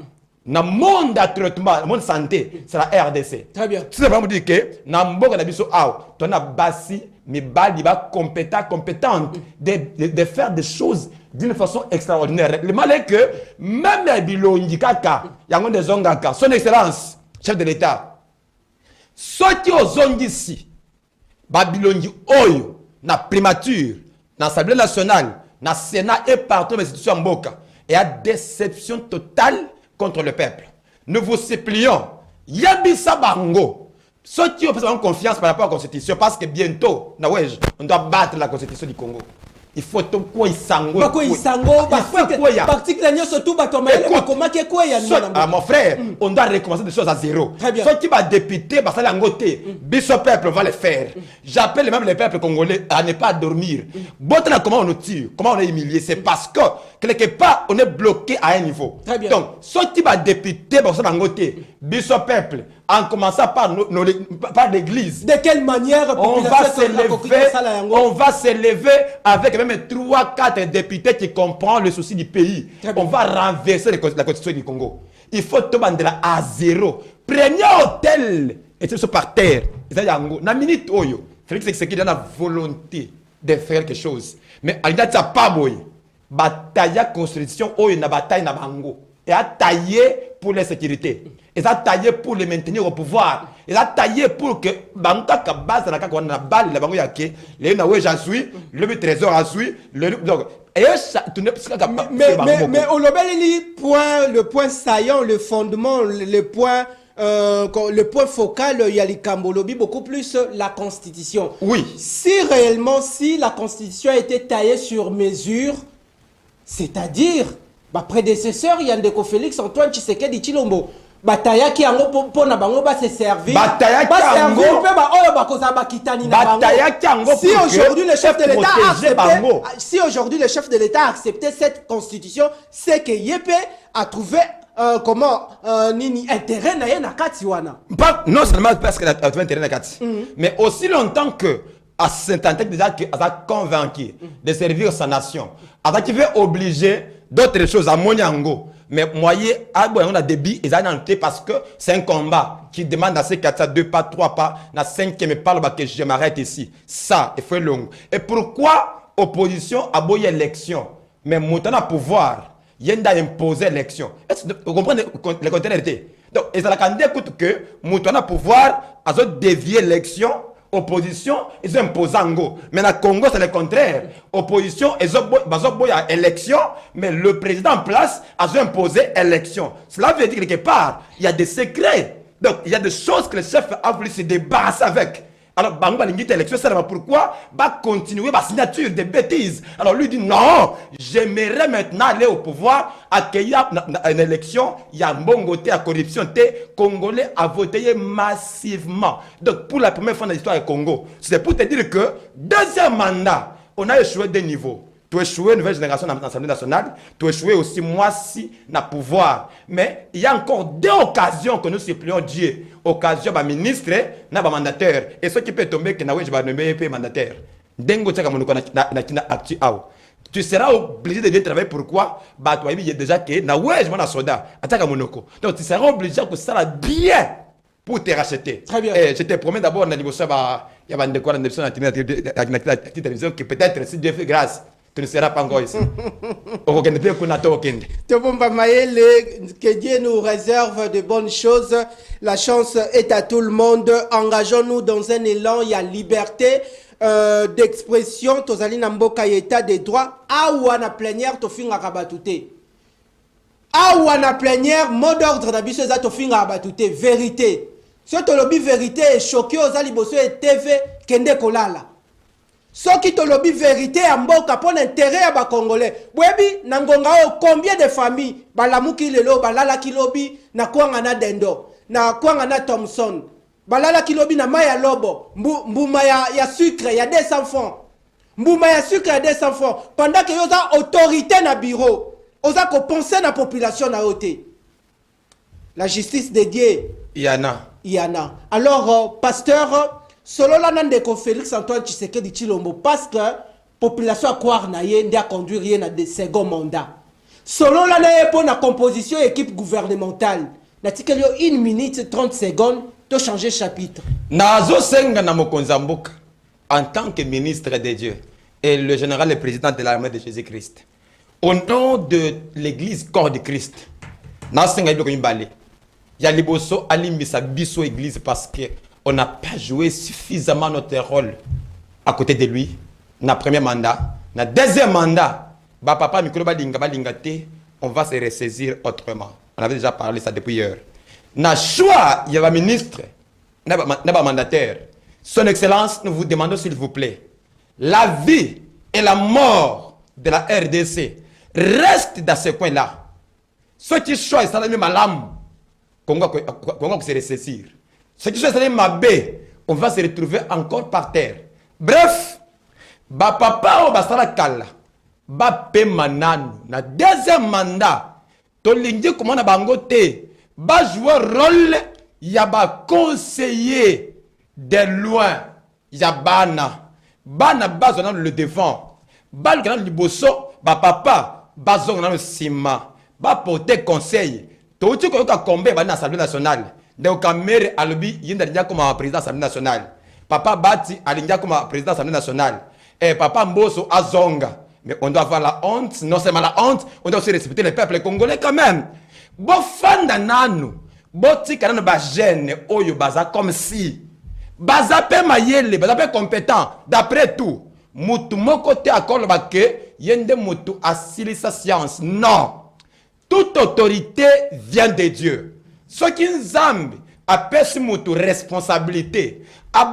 Dans le monde de traitement, le monde de santé, c'est la RDC. Très bien. Si vous dites que dans le monde de biso tu as basi, mais baliba compétente de faire des choses d'une façon extraordinaire. Le mal est que même les bilongi kaka, il y a des zongaka, son excellence, chef de l'État. Ceux qui ont zongi ici, Babilongi oyo, na primature, na l'Assemblée nationale, na Sénat et partout les institutions en Mboka. Et à déception totale contre le peuple. Nous vous supplions, Yabisa Bango, ceux qui ont confiance par rapport à la Constitution, parce que bientôt, on doit battre la Constitution du Congo. Il faut tout quoi il sango. Mon frère, on doit recommencer des choses à zéro. Ceux qui va député, bah ça l'angoté. Biso peuple va le faire. J'appelle même les peuples congolais à ne pas dormir. Comment on nous tue, comment on est humilié, c'est parce que quelque part on est bloqué à un niveau. Donc ceux qui va député, bah ça l'angoté. Biso peuple, en commençant par l'église. De quelle manière on va s'élever avec même 3-4 députés qui comprennent le souci du pays. On va renverser la constitution du Congo. Il faut tomber à zéro. Premier hôtel, et c'est par terre. Na minute oyo, Félix Tshisekedi a la volonté de faire quelque chose. Mais il n'y a pas de bataille constitution oyo na bataille na bango. Et a taillé pour la sécurité. Ils ont taillé pour les maintenir au pouvoir. Ils ont taillé pour que Banka base na kaka na balle la bango yake. Les na ouais j'asui, le trésor asui, donc et ça tu ne pas mais au le point saillant, le fondement, le point focal, il y a les Kambolobi, beaucoup plus la Constitution. Oui. Si réellement, si la Constitution a été taillée sur mesure, c'est-à-dire, ma prédécesseur, Yandeko Félix Antoine Tshisekedi Tshilombo, Bataya qui ango pour na bango ba se servir. Bataya qui ango pe ba oyo ba koza ba kitani na bango. Bataya qui ango si aujourd'hui le chef de l'État a accepté, si aujourd'hui le chef de l'État a accepté cette constitution, c'est que Yepé a trouvé comment nini intérêt na ye na kati wana. Non seulement parce qu'il a trouvé intérêt na kati, mais aussi longtemps que à Saint-Antoine déjà que a convaincu de servir sa nation. A qui veut obliger d'autres choses à Monyango. Mais moyen, on a débit, ils ont noté parce que c'est un combat qui demande à ces 4 2 pas, 3 pas, na 5 qui me parle que je m'arrête ici. Ça, il faut long. Et pourquoi opposition a beau élection? mais montant à pouvoir, il y a imposer l'élection. Est-ce que vous comprenez le contraire? Donc, et ça la écoute que montant à pouvoir, a dévié l'élection, opposition, ils ont imposé en go. Mais dans le Congo, c'est le contraire. Opposition, ils ont élection, mais le président en place a imposé élection. Cela veut dire que quelque part, il y a des secrets. Donc, il y a des choses que le chef a voulu se débarrasser avec. Alors, Bango Balingita élection, c'est pourquoi va continuer ma signature des bêtises. Alors, lui dit non, j'aimerais maintenant aller au pouvoir, accueillir une élection, il y a un bon côté à corruption, Congolais a voté massivement. Donc, pour la première fois dans l'histoire du Congo, c'est pour te dire que, deuxième mandat, on a échoué des niveaux. Tu as échoué nouvelle génération dans l'Assemblée nationale, tu as échoué aussi moi-ci dans le pouvoir. Mais il y a encore deux occasions que nous supplions Dieu. Occasion de ministre et de mandataire. Et ce qui peut tomber, que je vais nommer un mandataire. Tu seras obligé de travailler. Pourquoi? Il y a déjà que donc tu seras obligé que ça soit bien pour te racheter. Très bien. Et je te promets d'abord, il y a des télévision qui peut-être, si Dieu fait grâce, tu ne seras pas encore ici. Que Dieu nous réserve de bonnes choses. La chance est à tout le monde. Engageons-nous dans un élan. Il y a liberté d'expression. Tozali Namboka état des droits. Aouana plénière, tofinga rabatouté. Aouana plénière, mot d'ordre d'habitude, tofinga rabatouté. Vérité. Si tu lobby vérité est choqué aux alibosso et TV, kende kolala. Soki to lobby vérité à mboka pour l'intérêt à Congolais. Webi nangonga combien de familles balamuki lelo balala kilobi na kwanga dendo na kwanga Thompson balala kilobi na maya lobo mbuma ya sucre ya 200 francs mbuma ya sucre ya 200 francs pendant que yoza autorité na bureau oza ko penser na population na oté. La justice de Dieu Yana. Alors pasteur solo la nandeko Félix Antoine Tshisekedi Tshilombo parce que population a croire na ye ndia conduire ye na de second mandat. Solo la na pour la composition équipe gouvernementale. Na tikeli 1 minute 30 secondes to changer chapitre. Nazo senga na mokonzi mboka en tant que ministre de Dieu et le général et président de l'armée de Jésus-Christ. Au nom de l'église corps de Christ. Na senga iboko mbale. Ya liboso alimbisa biso église parce que on n'a pas joué suffisamment notre rôle à côté de lui. Na premier mandat, na deuxième mandat, ba papa mikolo balinga te, on va se ressaisir autrement. On avait déjà parlé ça depuis hier. Na choix, il y a un ministre, na ba mandataire. Son Excellence, nous vous demandons s'il vous plaît, la vie et la mort de la RDC restent dans ce coin-là. Ceux qui choisissent la même lame, Congo se ressaisir. Ce qui est mabé, on va se retrouver encore par terre. Bref, ba papa o basala kala, ba pe mananu na deuxième mandat, to lingi comment na bangote, ba jouer rôle ya ba conseiller de loin, ya bana bazona le devant, ba le grand liboso, ba papa bazona le sima, ba porter conseil, to tu ko ka combat ba na Assemblée nationale. Donc, Kamere Alobi, Yindalinja comme président de l'Assemblée nationale. Papa Bati, Alinja comme président de l'Assemblée nationale. Et Papa Mboso, Azonga. Mais on doit avoir la honte, non seulement la honte, on doit aussi respecter le peuple congolais quand même. Bon, fanda nanu, boti kanano ba gêne, oyo baza comme si. Baza pe mayele, baza pe compétent. D'après tout, mutu moko te akolo ba ke, yende mutu asili sa science. Non. Toute autorité vient de Dieu. Ce qui nous a perçu notre responsabilité, a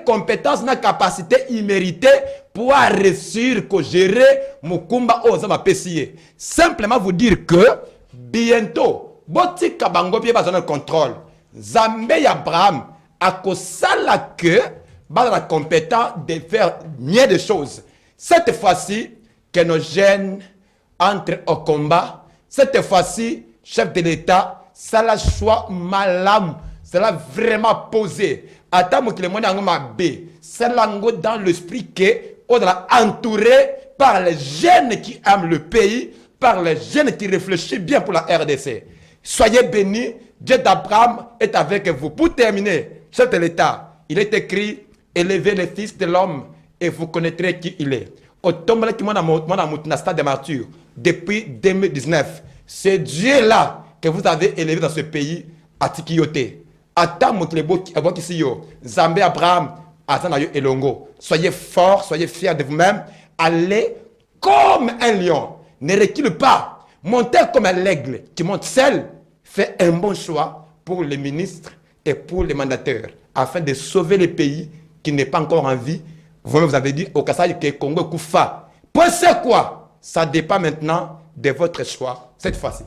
compétence, na capacité imméritée pour réussir que gérer mon combat aux hommes simplement vous dire que bientôt, boti kabango pie besoin de contrôle. Zambé Abraham a kosala que la compétence de faire mieux de choses. Cette fois-ci, que nos jeunes entrent au combat. Cette fois-ci, chef de l'État, ça l'a choix malam, ça l'a vraiment posé. Attends que le monde a bé, ça l'a dans l'esprit que on est entouré par les jeunes qui aiment le pays, par les jeunes qui réfléchissent bien pour la RDC. Soyez bénis, Dieu d'Abraham est avec vous. Pour terminer, chef de l'État, il est écrit, élevez le Fils de l'homme et vous connaîtrez qui il est. au tombe qui m'a stade de martyr depuis 2019. C'est Dieu-là que vous avez élevé dans ce pays à Tikiyote. Ata Mutlebo Abokisiyo, Zambé Abraham, Azanayo Elongo. Soyez forts, soyez fiers de vous-même. Allez comme un lion. Ne recule pas. Montez comme un aigle qui monte seul. Faites un bon choix pour les ministres et pour les mandataires afin de sauver le pays qui n'est pas encore en vie. Vous avez dit au Kassai que Congo est Koufa. C'est quoi? Ça dépend maintenant de votre choix cette fois-ci.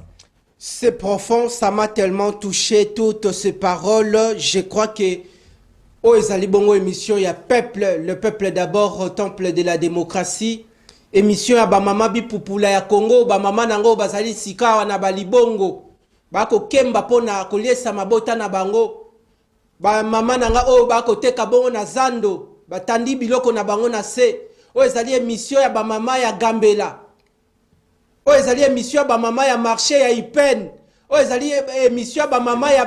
C'est profond, ça m'a tellement touché toutes ces paroles. Je crois que oh ezali bongo émission ya peuple, le peuple d'abord au temple de la démocratie. Émission ya ba mama bipupula ya Congo, ba mama nango bazali sika wana balibongo. Bako kemba pona koliesa mabota na bango. Ba mama nanga o bako teka bongo na zando, batandi biloko na bango na se. O ezali émission ya ba mama ya Gambela. O ezali émission ba mama ya marché ya Ipen. O ezali émission ba mama ya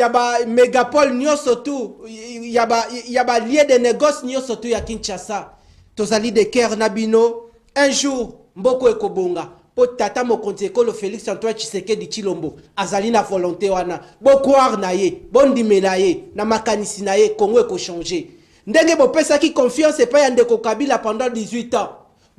ba mégapole nyonso tu ya ba lieu de négoce nyonso tu ya Kinshasa. Tozali de cœur nabino un jour mboko ekobonga po tata mokonzi ekolo Félix Antoine Tshisekedi Tshilombo azali na volonté wana bo croire na ye bondimela ye na makanisi na ye Congo eko changer ndenge bopesaki confiance epai ya ndeko Kabila pendant 18 ans.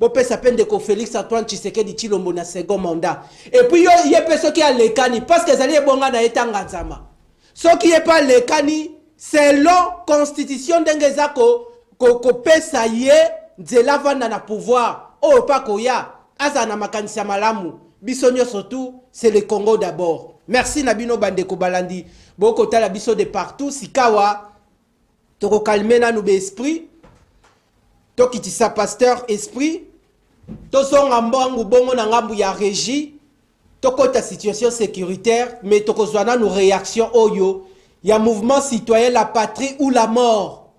Bopesa pende ko Félix Antoine Tshisekedi Tshilombo na second mandat. Et puis yo yepe soki a lekani parce que zali ebonga na etanga nzama. Soki yepa lekani selon constitution ndengeza ko pesa ye nzela vanda na pouvoir o pa koya aza na makanisa malamu. Biso nyonso tout c'est le Congo d'abord. Merci Nabino Bandeko Balandi. Boko tala biso de partout sikawa toko calmer na nube esprit. Tokitisa pasteur esprit tozonga mbangu bongo na ngambu ya régie tokota situation sécuritaire mais tokozwana nos réaction oyo ya mouvement citoyen la patrie ou la mort.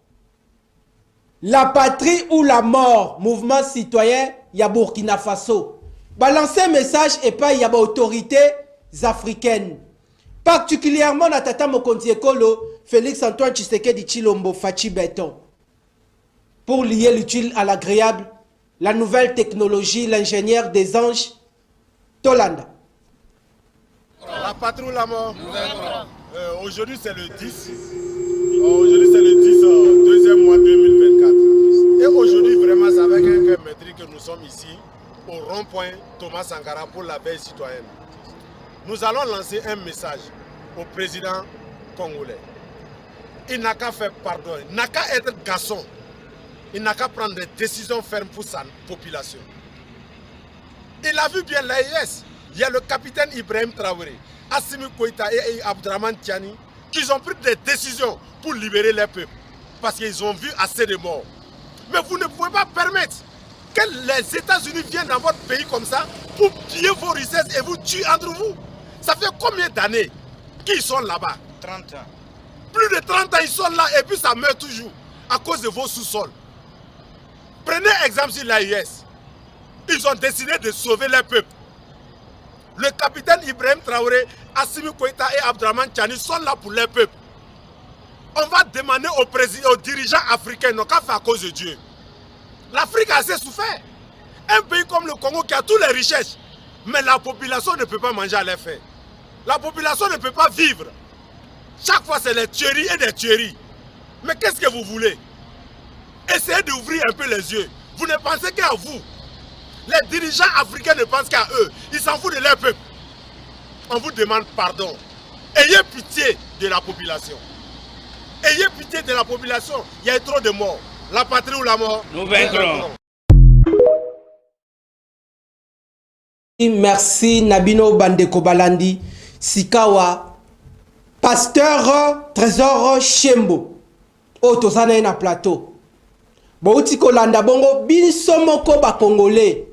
La patrie ou la mort, mouvement citoyen ya Burkina Faso. Balancer message et pas ya ba autorités africaines. Particulièrement na tata mokonzi ekolo Félix Antoine Tshisekedi Tshilombo Fachi Beton. Pour lier l'utile à l'agréable, la nouvelle technologie, l'ingénieur des anges, Tolanda. La patrie ou la mort. Aujourd'hui c'est le 10. Aujourd'hui c'est le 10, deuxième mois 2024. Et aujourd'hui vraiment c'est avec un cœur meurtri que nous sommes ici au rond-point Thomas Sankara pour la veille citoyenne. Nous allons lancer un message au président congolais. Il n'a qu'à faire pardon, il n'a qu'à être garçon. Il n'a qu'à prendre des décisions fermes pour sa population. Il a vu bien l'AIS. Il y a le capitaine Ibrahim Traoré, Assimi Koïta et Abdraman Tiani qui ont pris des décisions pour libérer les peuples. Parce qu'ils ont vu assez de morts. Mais vous ne pouvez pas permettre que les États-Unis viennent dans votre pays comme ça pour piller vos richesses et vous tuer entre vous. Ça fait combien d'années qu'ils sont là-bas? 30 ans. Plus de 30 ans ils sont là et puis ça meurt toujours à cause de vos sous-sols. Prenez exemple sur l'AIS. Ils ont décidé de sauver les peuples. Le capitaine Ibrahim Traoré, Assimi Koïta et Abdraman Tiani sont là pour les peuples. On va demander aux dirigeants africains, non qu'à faire à cause de Dieu. L'Afrique a assez souffert. Un pays comme le Congo qui a toutes les richesses, mais la population ne peut pas manger à l'air fait. La population ne peut pas vivre. Chaque fois c'est des tueries et des tueries. Mais qu'est-ce que vous voulez? Essayez d'ouvrir un peu les yeux. Vous ne pensez qu'à vous. Les dirigeants africains ne pensent qu'à eux. Ils s'en foutent de leur peuple. On vous demande pardon. Ayez pitié de la population. Ayez pitié de la population. Il y a trop de morts. La patrie ou la mort? Nous vaincrons. Merci Nabino Bandeko Balandi. Sikawa. Pasteur Trésor Chembo. Otosana na plateau. Bouti kolanda bongo biso moko ba congolais.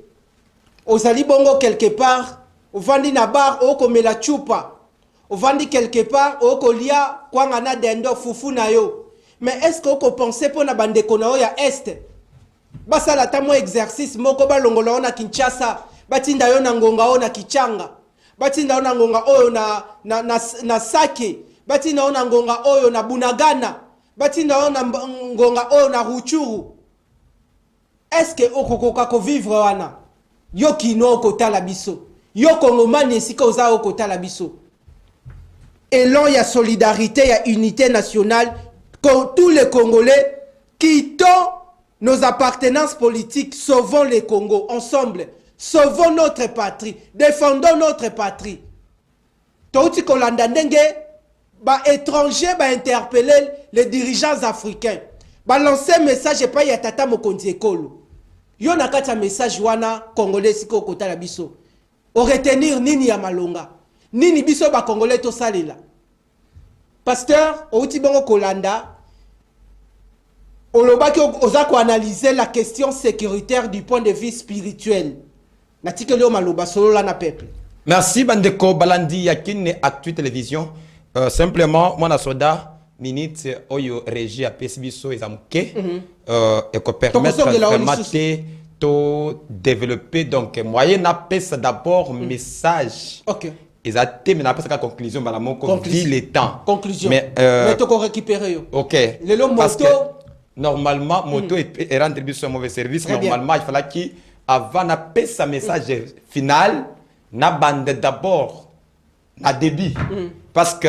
Ozali bongo quelque part, ovandi na bar oko mela chupa. Ovandi quelque part oko lia kwanga na dendo fufu na yo. Mais est-ce que oko penser pour na bandeko na yo ya est? Basala tamo exercice moko ba longola na Kinshasa, batinda yo na ngonga o na Kichanga. Batinda yo na ngonga oyo na Sake, batinda yo na ngonga oyo na Bunagana. Batinda yo na ngonga oyo na Ruchuru. est-ce que okokoka ko vivre wana yo kino okota la biso yo kongomani esika oza okota la biso élan ya solidarité ya unité nationale tous les Congolais quittons nos appartenances politiques, sauvons les Congo ensemble, sauvons notre patrie, défendons notre patrie. Touti kolanda ndenge ba étrangers ba interpeller les dirigeants africains. Ba lancer message pas ya tata mokonzi ekolo. Yo nakata message wana congolais siko kota la biso. O retenir nini ya malonga. Nini biso ba congolais to salela. Pasteur, outi bongo kolanda olobaki oza ko analyser la question sécuritaire du point de vue spirituel. Natikeli o maloba solo la na peuple. Merci Bandeko Balandi Yakine Actu Télévision. Simplement moi na soda minute oyo régie à PSBiso ezamuke et ko permettre vraiment to développer donc moyen na pesa d'abord message. OK. Ils ont mais na pesa conclusion bala moko vu le temps. Conclusion. Mais to ko récupérer yo. OK. Le lo moto normalement moto et rendre un mauvais service. Très normalement bien. il fallait qu'il avant na pesa message final na bande d'abord na débit parce que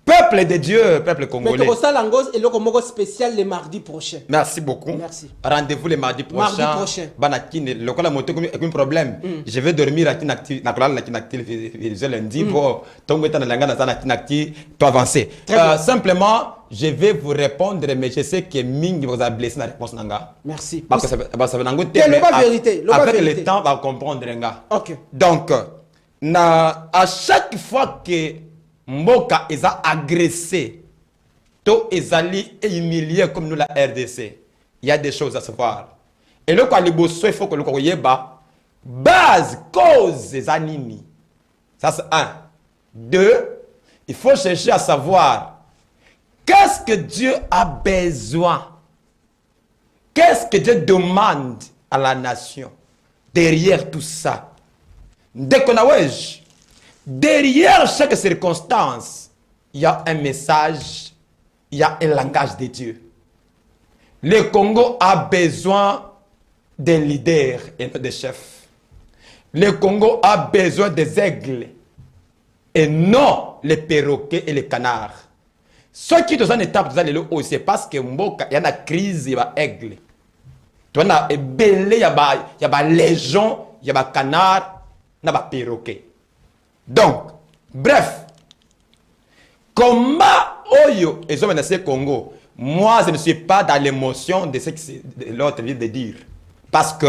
peuple de Dieu, peuple congolais. Mais ça langos et le spécial le mardi prochain. Merci beaucoup. Merci. Rendez-vous le mardi prochain. Mardi prochain. Banakine, le cas la moto comme un problème. Je vais dormir à Tinacti, na kolala na Tinacti le lundi pour tomber dans la langue na Tinacti pour avancer. Simplement, je vais vous répondre mais je sais que Ming vous a blessé la réponse nanga. Merci. Parce que ça va nango vérité. Avec le temps va comprendre nga. OK. Donc à chaque fois que Mboka est agressé, to ezali et humilié comme nous la RDC. Il y a des choses à savoir. Et le quoi il faut que le koyeba base cause des animes. Ça c'est un. Deux, il faut chercher à savoir qu'est-ce que Dieu a besoin. Qu'est-ce que Dieu demande à la nation derrière tout ça. Dès qu'on a derrière chaque circonstance, il y a un message, il y a un langage de Dieu. Le Congo a besoin d'un leader et non de chefs. Le Congo a besoin des aigles et non les perroquets et les canards. Ceux qui sont en étape de l'élo, c'est parce que Mboka, il y a une crise, il y a aigle. Tu as belé, il y a légion, il y a canard, il y a perroquet. Donc, bref, comment Oyo et Zomenacé Congo, moi je ne suis pas dans l'émotion de ce que l'autre vient de dire. Parce que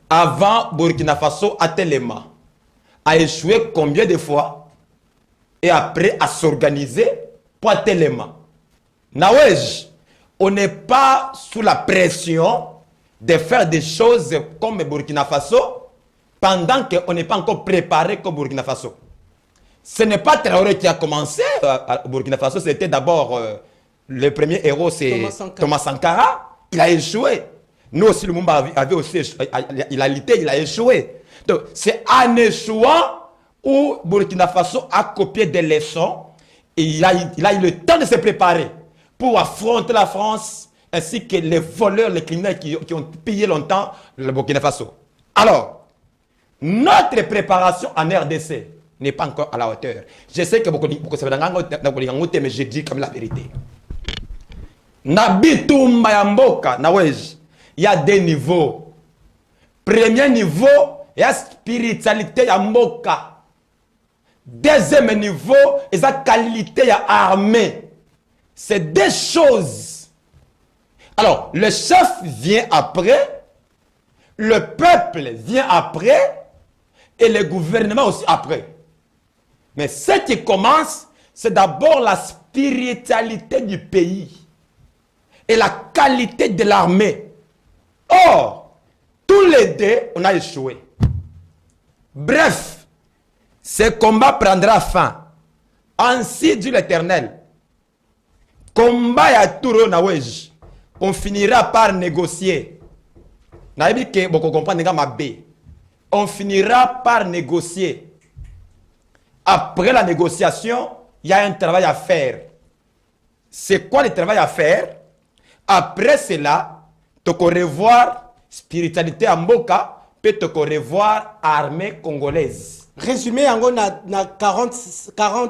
avant Burkina Faso à Téléma a échoué combien de fois et après à s'organiser pour Téléma. Nawej, on n'est pas sous la pression de faire des choses comme Burkina Faso pendant qu'on n'est pas encore préparé comme Burkina Faso. Ce n'est pas Traoré qui a commencé au Burkina Faso, c'était d'abord le premier héros, c'est Thomas Sankara. Il a échoué. Nous aussi, le Mumba avait aussi, il a lutté, il a échoué. Donc, c'est en échouant où Burkina Faso a copié des leçons et il a eu le temps de se préparer pour affronter la France ainsi que les voleurs, les criminels qui ont pillé longtemps le Burkina Faso. Alors, notre préparation en RDC n'est pas encore à la hauteur. Je sais que beaucoup de gens mais je dis comme la vérité. Nabitumba ya mboka nawej, il y a deux niveaux. Premier niveau, il y a spiritualité ya mboka. Deuxième niveau, il y a qualité ya armée. C'est deux choses. Alors, le chef vient après, le peuple vient après, et le gouvernement aussi après. Mais ce qui commence, c'est d'abord la spiritualité du pays et la qualité de l'armée. Or, tous les deux, on a échoué. Bref, ce combat prendra fin. Ainsi dit l'Éternel. Combat ya touro na wej. On finira par négocier. Naïbi ke boko comprendre nga mabe. On finira par négocier. Après la négociation, il y a un travail à faire. C'est quoi le travail à faire? Après cela, tu peux revoir spiritualité à Mboka peut te revoir armée congolaise. Résumé yango na 40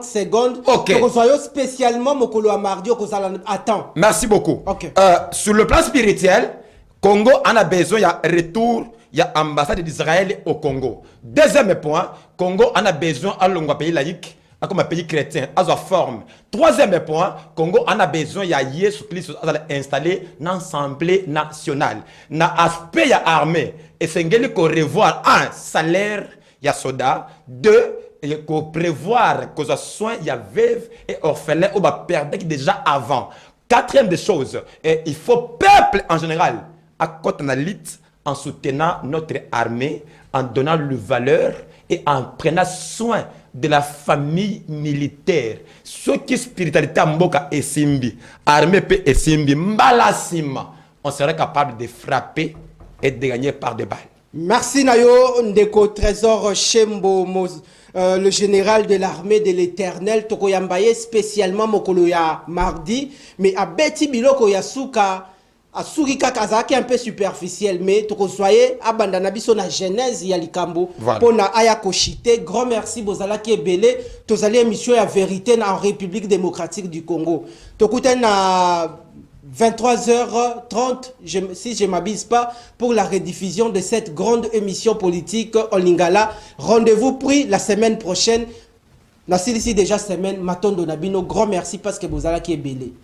secondes. Ok. Tokozoyo spécialement mokolo ya mardi okozala attends. Merci beaucoup. Ok. Sur le plan spirituel, Congo en a besoin, il y a retour, il y a ambassade d'Israël au Congo. Deuxième point, Congo en a besoin à l'ongwa pays laïque, comme un pays chrétien, à sa forme. Troisième point, Congo en a besoin, il y a Yesu Christ installé dans l'Assemblée nationale. Na aspect, il y a armée. Et c'est qu'on revoir un salaire, il y a soda. Deux, il faut prévoir que ce soit il y a veuve et orphelin ou perdre déjà avant. Quatrième des choses, il faut peuple en général à côté de lutte en soutenant notre armée, en donnant le valeur et en prenant soin de la famille militaire. Ce qui est spiritualité à Mboka et Simbi, armée et Simbi, Mbalasima, on serait capable de frapper et de gagner par des balles. Merci Nayo Ndeko Trésor Chembo le général de l'armée de l'Éternel Tokoyambaye spécialement mokolo ya mardi mais à Betty Biloko Yasuka à Surika Kazaki un peu superficiel mais tokosoye abandana biso na genèse ya likambo pona aya koshite grand merci bozala ki ebele tozali émission ya vérité en République démocratique du Congo tokuten na 23h30, si je ne m'abuse pas, pour la rediffusion de cette grande émission politique en Lingala. Rendez-vous pris la semaine prochaine. Nassili déjà semaine, Matondo Nabino, grand merci parce que vous allez qui est belé.